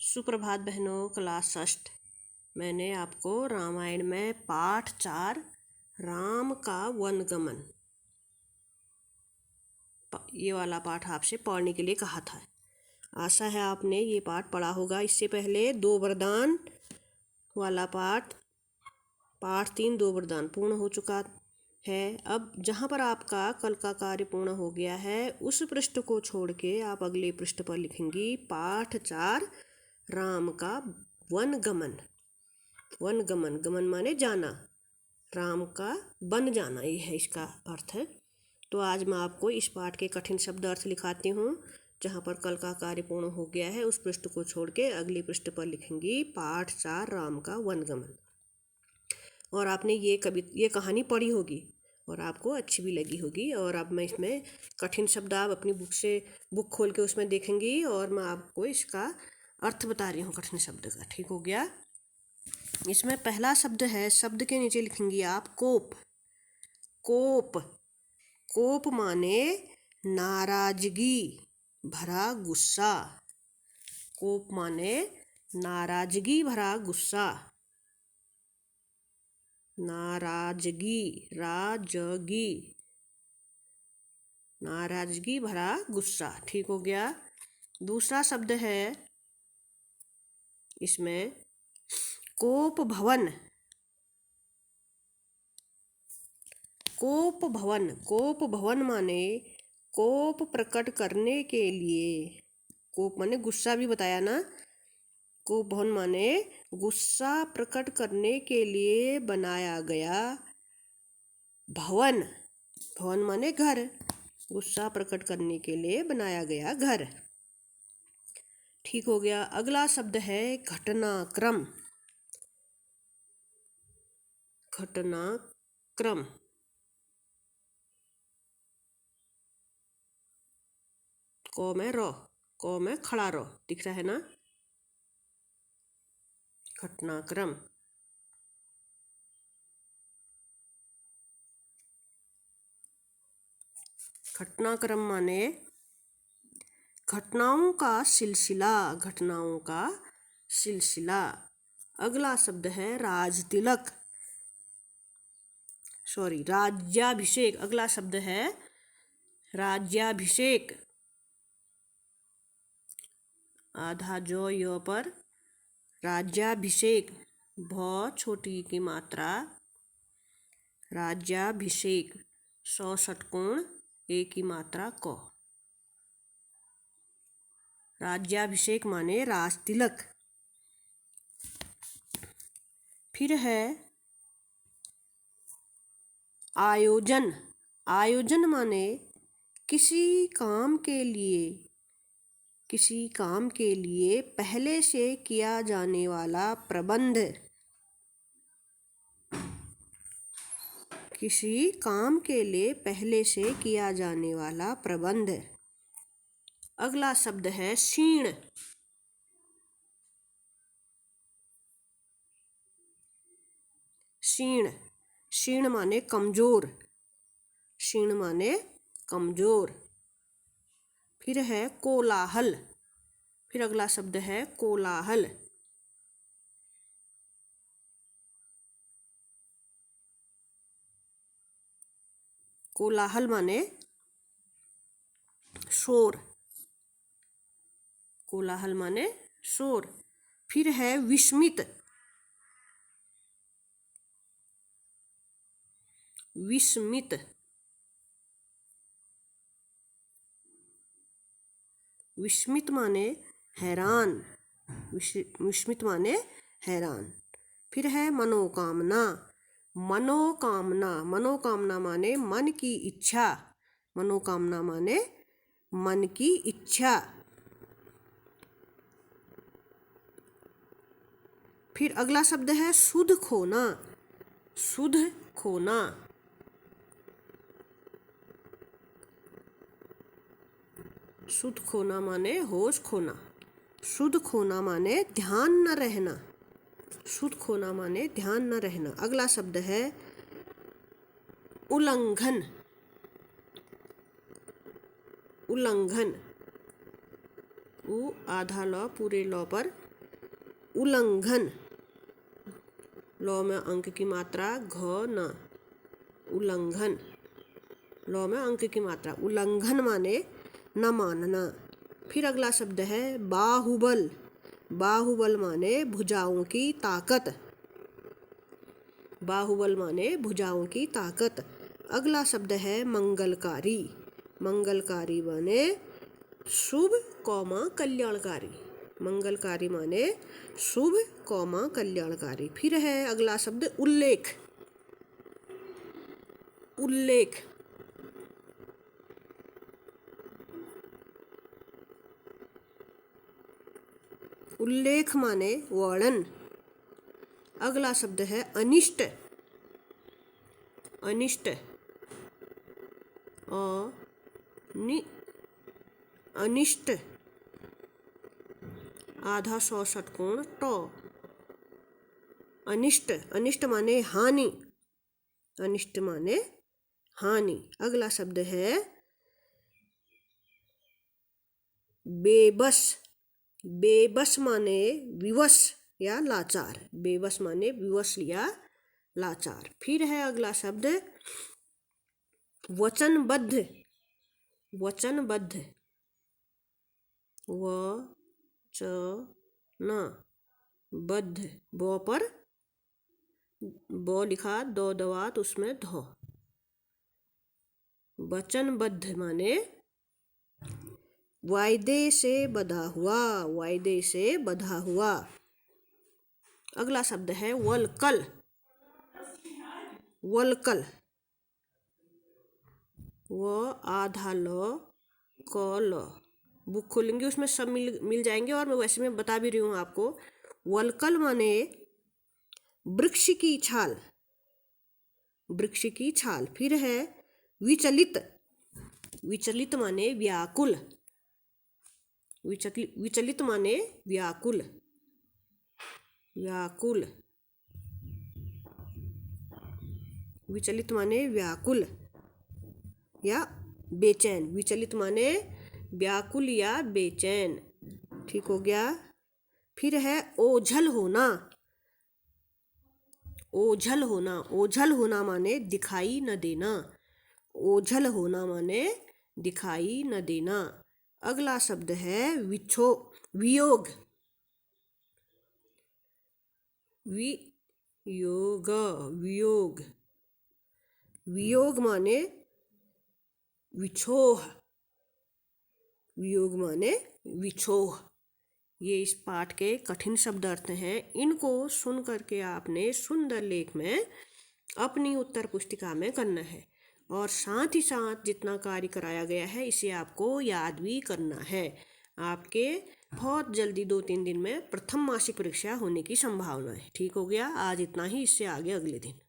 सुप्रभात बहनों, क्लास षष्ठ। मैंने आपको रामायण में पाठ 4 राम का वनगमन ये वाला पाठ आपसे पढ़ने के लिए कहा था। आशा है आपने ये पाठ पढ़ा होगा। इससे पहले 2 वरदान वाला पाठ 3 2 वरदान पूर्ण हो चुका है। अब जहाँ पर आपका कल का कार्य पूर्ण हो गया है, उस पृष्ठ को छोड़ के आप अगले पृष्ठ पर लिखेंगी पाठ 4 राम का वनगमन। वनगमन, गमन माने जाना, राम का बन जाना, ये है इसका अर्थ। तो आज मैं आपको इस पाठ के कठिन शब्द अर्थ लिखाती हूँ। जहाँ पर कल का कार्य पूर्ण हो गया है, उस पृष्ठ को छोड़ के अगले पृष्ठ पर लिखेंगी पाठ 4 राम का वनगमन। और आपने ये कहानी पढ़ी होगी और आपको अच्छी भी लगी होगी। और अब मैं इसमें कठिन शब्द आप अपनी बुक खोल के उसमें देखेंगी और मैं आपको इसका अर्थ बता रही हूँ कठिन शब्द का। ठीक हो गया। इसमें पहला शब्द है, शब्द के नीचे लिखेंगी आप कोप। कोप, कोप माने नाराजगी भरा गुस्सा। कोप माने नाराजगी भरा गुस्सा। नाराजगी, नाराजगी भरा गुस्सा। ठीक हो गया। दूसरा शब्द है इसमें कोप भवन। कोप भवन, कोप भवन माने कोप प्रकट करने के लिए। कोप माने गुस्सा भी बताया ना। कोप भवन माने गुस्सा प्रकट करने के लिए बनाया गया भवन। भवन माने घर, गुस्सा प्रकट करने के लिए बनाया गया घर। ठीक हो गया। अगला शब्द है घटनाक्रम। घटनाक्रम, को में रो, को में खड़ा रो दिख रहा है ना। घटनाक्रम। घटनाक्रम माने घटनाओं का सिलसिला, घटनाओं का सिलसिला। अगला शब्द है राजतिलक, राज्याभिषेक। अगला शब्द है राज्याभिषेक। आधा जो यो पर राज्याभिषेक, बहुत छोटी की मात्रा राज्याभिषेक, 100 षटकोण एक की मात्रा को। राज्याभिषेक माने राजतिलक। फिर है आयोजन। आयोजन माने किसी काम के लिए पहले से किया जाने वाला प्रबंध। किसी काम के लिए पहले से किया जाने वाला प्रबंध। अगला शब्द है क्षीण। क्षीण, क्षीण माने कमजोर। क्षीण माने कमजोर। फिर है कोलाहल। फिर अगला शब्द है कोलाहल। कोलाहल माने शोर। कोलाहल माने शोर। फिर है विस्मित। विस्मित, विस्मित माने हैरान। विस्मित माने हैरान। फिर है मनोकामना। मनोकामना, मनोकामना माने मन की इच्छा। मनोकामना माने मन की इच्छा। फिर अगला शब्द है सुध खोना। सुध खोना, सुध खोना माने होश खोना। सुध खोना माने ध्यान न रहना। सुध खोना माने ध्यान न रहना। अगला शब्द है उल्लंघन। उल्लंघन, आधा लौ पूरे लौ पर उल्लंघन, लौ में अंक की मात्रा घ न, उल्लंघन, लौ में अंक की मात्रा, उल्लंघन माने न मानना। फिर अगला शब्द है बाहुबल, बाहुबल माने भुजाओं की ताकत, बाहुबल माने भुजाओं की ताकत। अगला शब्द है मंगलकारी, मंगलकारी माने शुभ कौमा कल्याणकारी, मंगलकारी माने शुभ कौमा कल्याणकारी। फिर है अगला शब्द उल्लेख, उल्लेख, उल्लेख माने वर्णन। अगला शब्द है अनिष्ट, अनिष्ट, अनिष्ट, आधा सौ षटकोण ट, अनिष्ट, अनिष्ट माने हानि, अनिष्ट माने हानि। अगला शब्द है बेबस, बेबस माने विवश या लाचार, बेबस माने विवश या लाचार। फिर है अगला शब्द वचनबद्ध, वचनबद्ध, व च न बद्ध, ब पर ब लिखा, दो दवात उसमें ध, वचनबद्ध माने वायदे से बंधा हुआ, वायदे से बंधा हुआ। अगला शब्द है वलकल, वलकल, व आधा ल क ल, बुक खोलेंगे उसमें सब मिल जाएंगे, और मैं वैसे में बता भी रही हूँ आपको। वलकल माने वृक्ष की छाल, वृक्ष की छाल। फिर है विचलित, विचलित माने व्याकुल, विचलित माने व्याकुल, व्याकुल, विचलित माने व्याकुल या बेचैन, विचलित माने व्याकुल या बेचैन। ठीक हो गया। फिर है ओझल होना, ओझल होना, ओझल होना माने दिखाई न देना, ओझल होना माने दिखाई न देना। अगला शब्द है वियोग, वियोग, वियोग, वियोग माने विछोह, वियोग माने विछोह। ये इस पाठ के कठिन शब्द अर्थ हैं। इनको सुन करके आपने सुंदर लेख में अपनी उत्तर पुस्तिका में करना है, और साथ ही साथ जितना कार्य कराया गया है इसे आपको याद भी करना है। आपके बहुत जल्दी 2-3 दिन में प्रथम मासिक परीक्षा होने की संभावना है। ठीक हो गया। आज इतना ही, इससे आगे अगले दिन।